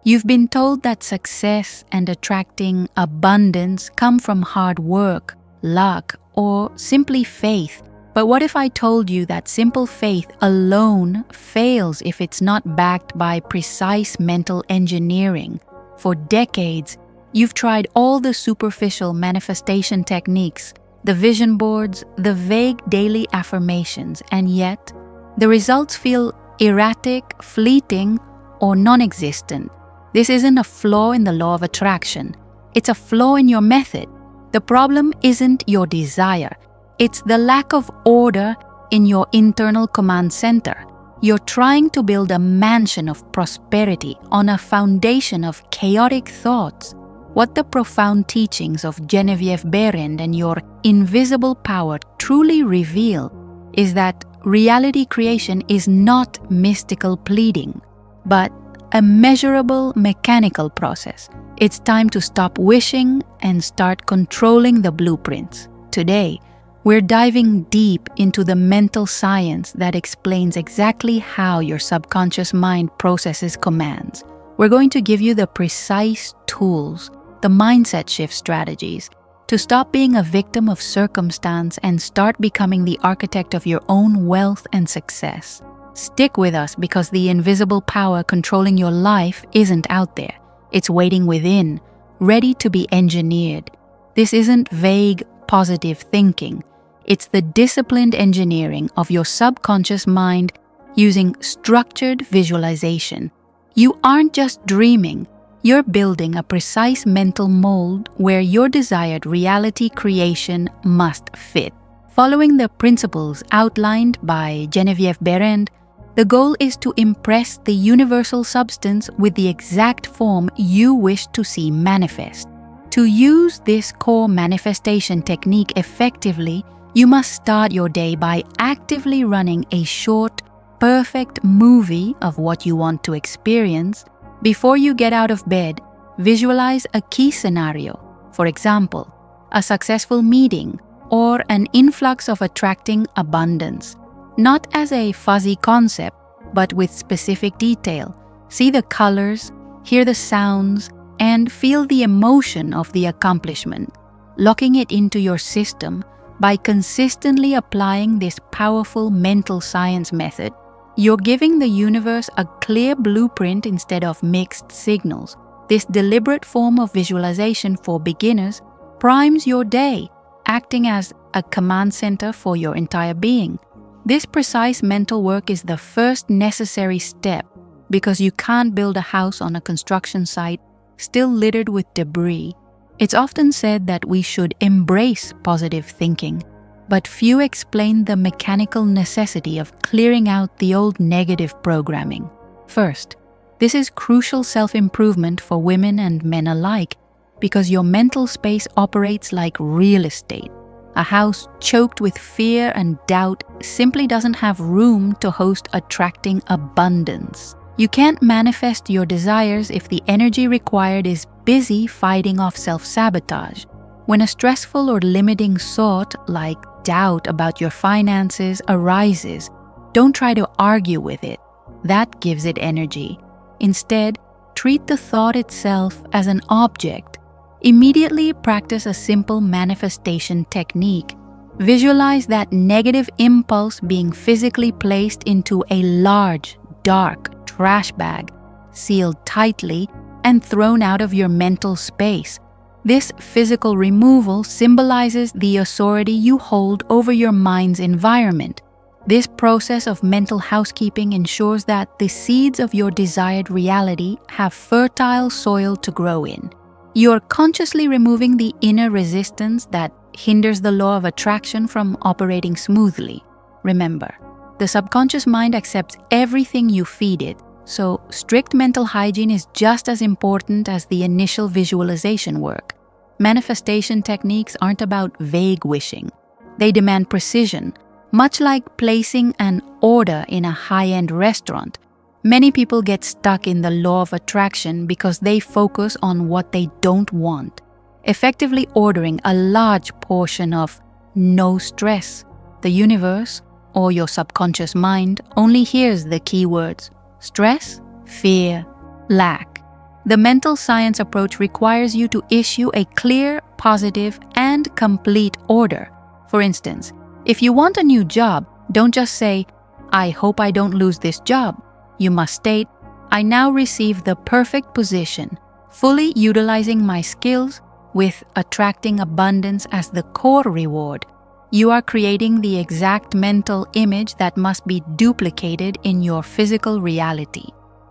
You've been told that success and attracting abundance come from hard work, luck, or simply faith. But what if I told you that simple faith alone fails if it's not backed by precise mental engineering? For decades, you've tried all the superficial manifestation techniques, the vision boards, the vague daily affirmations, and yet the results feel erratic, fleeting, or non-existent. This isn't a flaw in the law of attraction. It's a flaw in your method. The problem isn't your desire. It's the lack of order in your internal command center. You're trying to build a mansion of prosperity on a foundation of chaotic thoughts. What the profound teachings of Geneviève Behrend and your invisible power truly reveal is that reality creation is not mystical pleading, but a measurable mechanical process. It's time to stop wishing and start controlling the blueprints. Today, we're diving deep into the mental science that explains exactly how your subconscious mind processes commands. We're going to give you the precise tools, the mindset shift strategies, to stop being a victim of circumstance and start becoming the architect of your own wealth and success. Stick with us because the invisible power controlling your life isn't out there. It's waiting within, ready to be engineered. This isn't vague, positive thinking. It's the disciplined engineering of your subconscious mind using structured visualization. You aren't just dreaming. You're building a precise mental mold where your desired reality creation must fit. Following the principles outlined by Geneviève Behrend, the goal is to impress the universal substance with the exact form you wish to see manifest. To use this core manifestation technique effectively, you must start your day by actively running a short, perfect movie of what you want to experience. Before you get out of bed, visualize a key scenario, for example, a successful meeting or an influx of attracting abundance. Not as a fuzzy concept, but with specific detail. See the colors, hear the sounds, and feel the emotion of the accomplishment. Locking it into your system by consistently applying this powerful mental science method, you're giving the universe a clear blueprint instead of mixed signals. This deliberate form of visualization for beginners primes your day, acting as a command center for your entire being. This precise mental work is the first necessary step because you can't build a house on a construction site still littered with debris. It's often said that we should embrace positive thinking, but few explain the mechanical necessity of clearing out the old negative programming. First, this is crucial self-improvement for women and men alike because your mental space operates like real estate. A house choked with fear and doubt simply doesn't have room to host attracting abundance. You can't manifest your desires if the energy required is busy fighting off self-sabotage. When a stressful or limiting thought like doubt about your finances arises, don't try to argue with it. That gives it energy. Instead, treat the thought itself as an object. Immediately practice a simple manifestation technique. Visualize that negative impulse being physically placed into a large, dark trash bag, sealed tightly, and thrown out of your mental space. This physical removal symbolizes the authority you hold over your mind's environment. This process of mental housekeeping ensures that the seeds of your desired reality have fertile soil to grow in. You're consciously removing the inner resistance that hinders the law of attraction from operating smoothly. Remember, the subconscious mind accepts everything you feed it, so strict mental hygiene is just as important as the initial visualization work. Manifestation techniques aren't about vague wishing. They demand precision, much like placing an order in a high-end restaurant. Many people get stuck in the law of attraction because they focus on what they don't want. Effectively ordering a large portion of no stress, the universe, or your subconscious mind only hears the keywords stress, fear, lack. The mental science approach requires you to issue a clear, positive, and complete order. For instance, if you want a new job, don't just say, "I hope I don't lose this job." You must state, "I now receive the perfect position, fully utilizing my skills with attracting abundance as the core reward." You are creating the exact mental image that must be duplicated in your physical reality.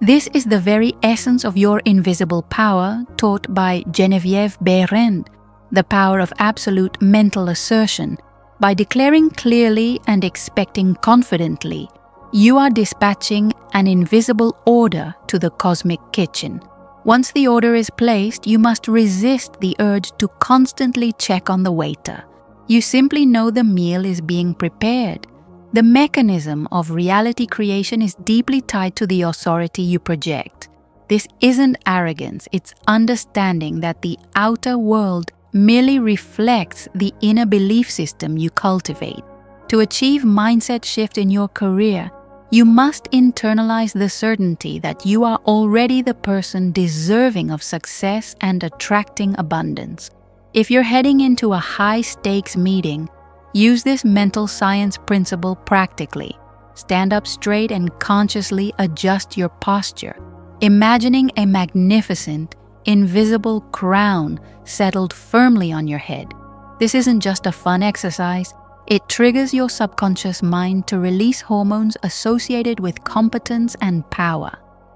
This is the very essence of your invisible power taught by Geneviève Behrend, the power of absolute mental assertion. By declaring clearly and expecting confidently, you are dispatching an invisible order to the cosmic kitchen. Once the order is placed, you must resist the urge to constantly check on the waiter. You simply know the meal is being prepared. The mechanism of reality creation is deeply tied to the authority you project. This isn't arrogance, it's understanding that the outer world merely reflects the inner belief system you cultivate. To achieve mindset shift in your career, you must internalize the certainty that you are already the person deserving of success and attracting abundance. If you're heading into a high-stakes meeting, use this mental science principle practically. Stand up straight and consciously adjust your posture, imagining a magnificent, invisible crown settled firmly on your head. This isn't just a fun exercise. It triggers your subconscious mind to release hormones associated with competence and power.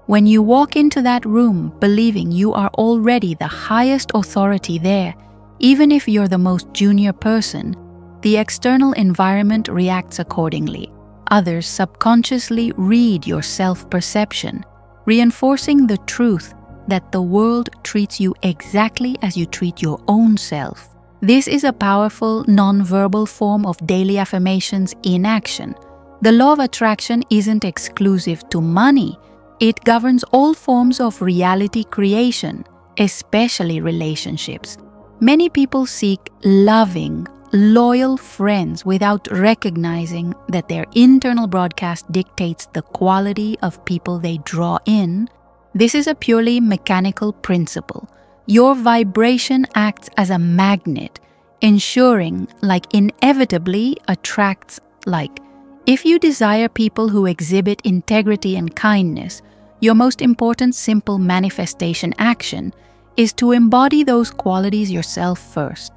When you walk into that room believing you are already the highest authority there, even if you're the most junior person, the external environment reacts accordingly. Others subconsciously read your self-perception, reinforcing the truth that the world treats you exactly as you treat your own self. This is a powerful, non-verbal form of daily affirmations in action. The law of attraction isn't exclusive to money. It governs all forms of reality creation, especially relationships. Many people seek loving, loyal friends without recognizing that their internal broadcast dictates the quality of people they draw in. This is a purely mechanical principle. Your vibration acts as a magnet, ensuring inevitably attracts like. If you desire people who exhibit integrity and kindness, your most important simple manifestation action is to embody those qualities yourself first.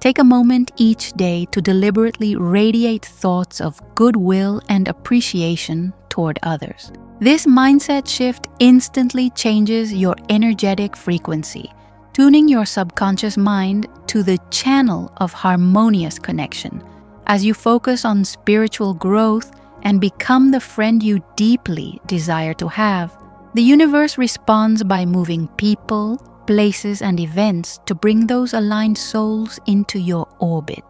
Take a moment each day to deliberately radiate thoughts of goodwill and appreciation toward others. This mindset shift instantly changes your energetic frequency, tuning your subconscious mind to the channel of harmonious connection. As you focus on spiritual growth and become the friend you deeply desire to have, the universe responds by moving people, places, and events to bring those aligned souls into your orbit.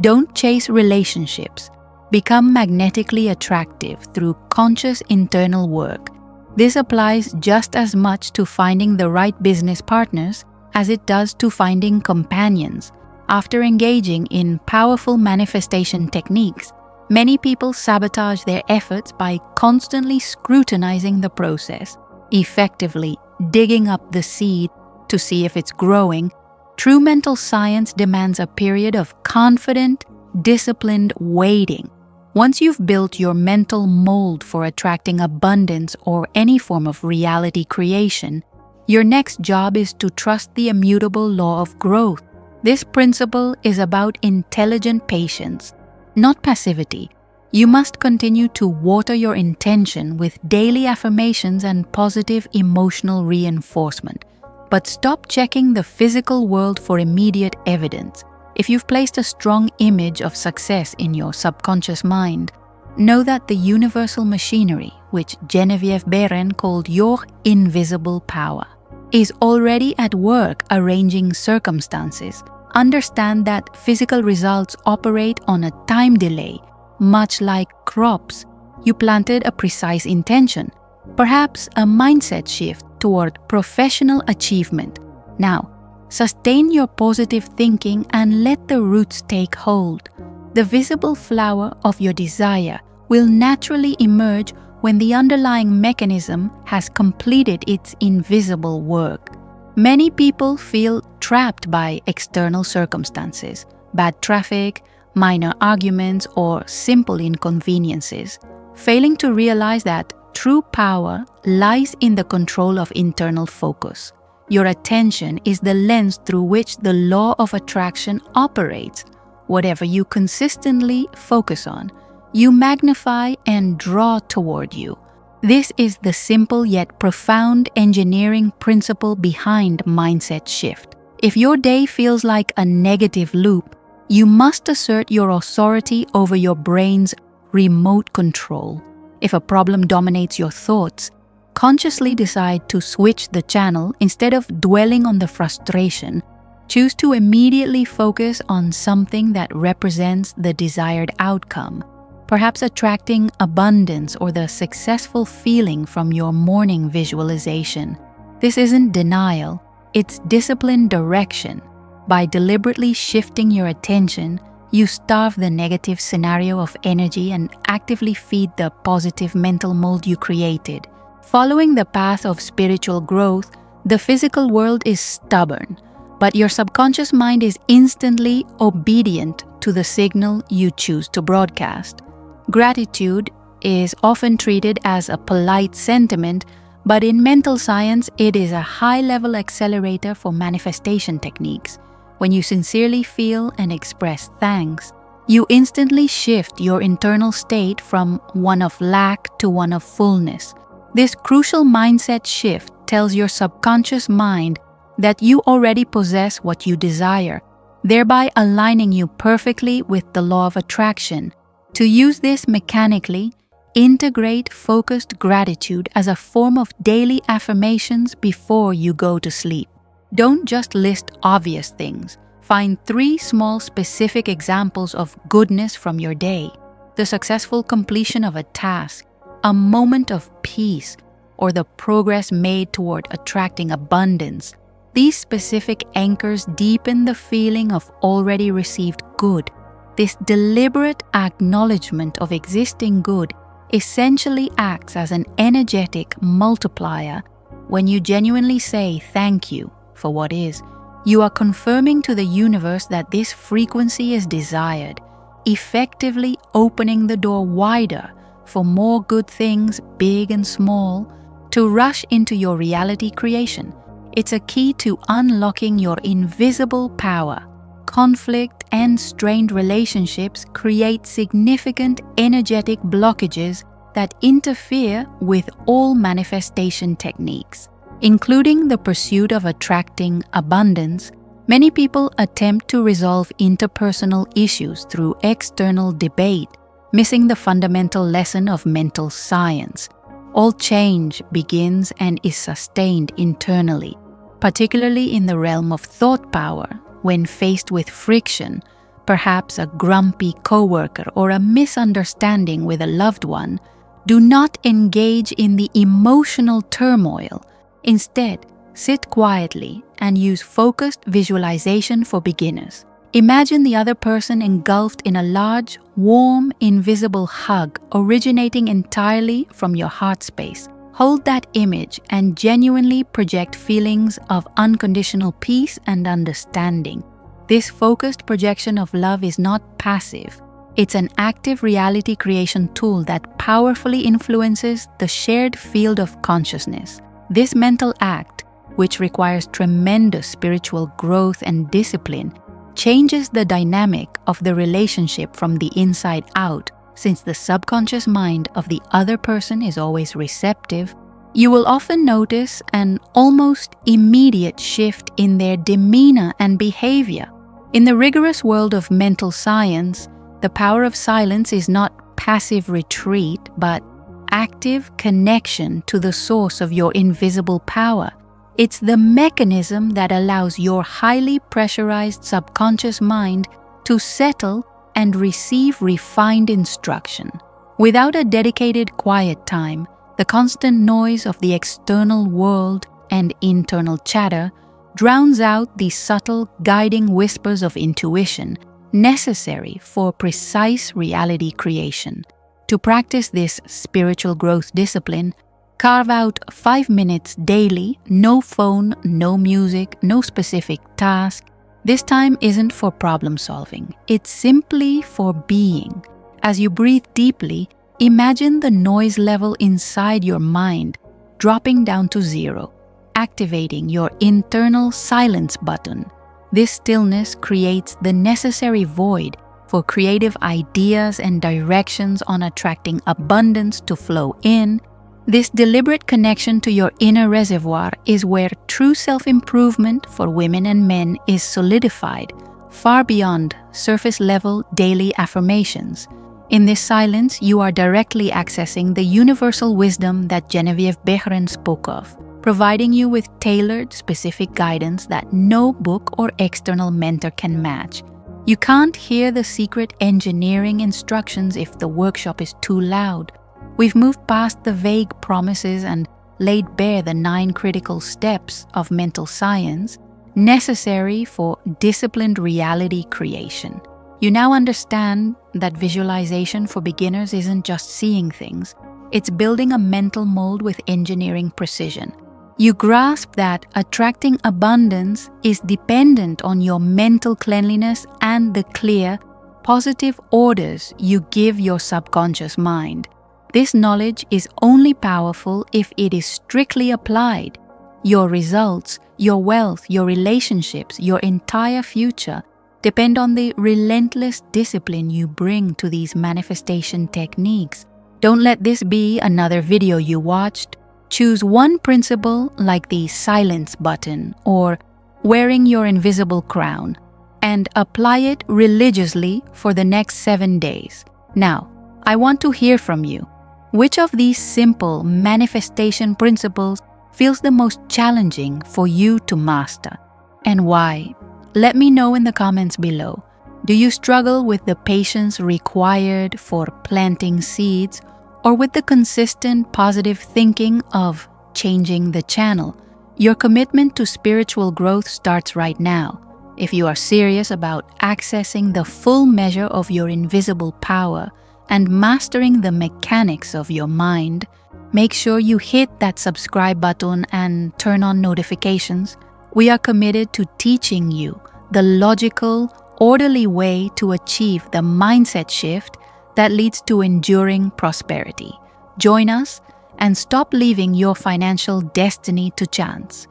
Don't chase relationships. Become magnetically attractive through conscious internal work. This applies just as much to finding the right business partners as it does to finding companions. After engaging in powerful manifestation techniques, many people sabotage their efforts by constantly scrutinizing the process, effectively digging up the seed to see if it's growing. True mental science demands a period of confident, disciplined waiting. Once you've built your mental mold for attracting abundance or any form of reality creation, your next job is to trust the immutable law of growth. This principle is about intelligent patience, not passivity. You must continue to water your intention with daily affirmations and positive emotional reinforcement. But stop checking the physical world for immediate evidence. If you've placed a strong image of success in your subconscious mind, know that the universal machinery, which Geneviève Behrend called your invisible power, is already at work arranging circumstances. Understand that physical results operate on a time delay, much like crops. You planted a precise intention, perhaps a mindset shift toward professional achievement. Now, sustain your positive thinking and let the roots take hold. The visible flower of your desire will naturally emerge when the underlying mechanism has completed its invisible work. Many people feel trapped by external circumstances, bad traffic, minor arguments, or simple inconveniences, failing to realize that true power lies in the control of internal focus. Your attention is the lens through which the law of attraction operates. Whatever you consistently focus on, you magnify and draw toward you. This is the simple yet profound engineering principle behind mindset shift. If your day feels like a negative loop, you must assert your authority over your brain's remote control. If a problem dominates your thoughts, consciously decide to switch the channel instead of dwelling on the frustration. Choose to immediately focus on something that represents the desired outcome, perhaps attracting abundance or the successful feeling from your morning visualization. This isn't denial, it's disciplined direction. By deliberately shifting your attention, you starve the negative scenario of energy and actively feed the positive mental mold you created. Following the path of spiritual growth, the physical world is stubborn, but your subconscious mind is instantly obedient to the signal you choose to broadcast. Gratitude is often treated as a polite sentiment, but in mental science, it is a high-level accelerator for manifestation techniques. When you sincerely feel and express thanks, you instantly shift your internal state from one of lack to one of fullness. This crucial mindset shift tells your subconscious mind that you already possess what you desire, thereby aligning you perfectly with the law of attraction. To use this mechanically, integrate focused gratitude as a form of daily affirmations before you go to sleep. Don't just list obvious things. Find 3 small specific examples of goodness from your day: the successful completion of a task, a moment of peace, or the progress made toward attracting abundance. These specific anchors deepen the feeling of already received good. This deliberate acknowledgement of existing good essentially acts as an energetic multiplier. When you genuinely say thank you for what is, you are confirming to the universe that this frequency is desired, effectively opening the door wider for more good things, big and small, to rush into your reality creation. It's a key to unlocking your invisible power. Conflict and strained relationships create significant energetic blockages that interfere with all manifestation techniques. Including the pursuit of attracting abundance, many people attempt to resolve interpersonal issues through external debate, missing the fundamental lesson of mental science. All change begins and is sustained internally, particularly in the realm of thought power. When faced with friction, perhaps a grumpy coworker or a misunderstanding with a loved one, do not engage in the emotional turmoil. Instead, sit quietly and use focused visualization for beginners. Imagine the other person engulfed in a large, warm, invisible hug originating entirely from your heart space. Hold that image and genuinely project feelings of unconditional peace and understanding. This focused projection of love is not passive. It's an active reality creation tool that powerfully influences the shared field of consciousness. This mental act, which requires tremendous spiritual growth and discipline, changes the dynamic of the relationship from the inside out. Since the subconscious mind of the other person is always receptive, you will often notice an almost immediate shift in their demeanor and behavior. In the rigorous world of mental science, the power of silence is not passive retreat, but active connection to the source of your invisible power. It's the mechanism that allows your highly pressurized subconscious mind to settle and receive refined instruction. Without a dedicated quiet time, the constant noise of the external world and internal chatter drowns out the subtle guiding whispers of intuition necessary for precise reality creation. To practice this spiritual growth discipline, carve out 5 minutes daily, no phone, no music, no specific task. This time isn't for problem solving, it's simply for being. As you breathe deeply, imagine the noise level inside your mind dropping down to 0, activating your internal silence button. This stillness creates the necessary void for creative ideas and directions on attracting abundance to flow in. This deliberate connection to your inner reservoir is where true self-improvement for women and men is solidified, far beyond surface-level daily affirmations. In this silence, you are directly accessing the universal wisdom that Geneviève Behrend spoke of, providing you with tailored, specific guidance that no book or external mentor can match. You can't hear the secret engineering instructions if the workshop is too loud. We've moved past the vague promises and laid bare the 9 critical steps of mental science necessary for disciplined reality creation. You now understand that visualization for beginners isn't just seeing things, it's building a mental mold with engineering precision. You grasp that attracting abundance is dependent on your mental cleanliness and the clear, positive orders you give your subconscious mind. This knowledge is only powerful if it is strictly applied. Your results, your wealth, your relationships, your entire future depend on the relentless discipline you bring to these manifestation techniques. Don't let this be another video you watched. Choose one principle like the silence button or wearing your invisible crown and apply it religiously for the next 7 days. Now, I want to hear from you. Which of these simple manifestation principles feels the most challenging for you to master, and why? Let me know in the comments below. Do you struggle with the patience required for planting seeds, or with the consistent positive thinking of changing the channel? Your commitment to spiritual growth starts right now. If you are serious about accessing the full measure of your invisible power and mastering the mechanics of your mind, make sure you hit that subscribe button and turn on notifications. We are committed to teaching you the logical, orderly way to achieve the mindset shift that leads to enduring prosperity. Join us and stop leaving your financial destiny to chance.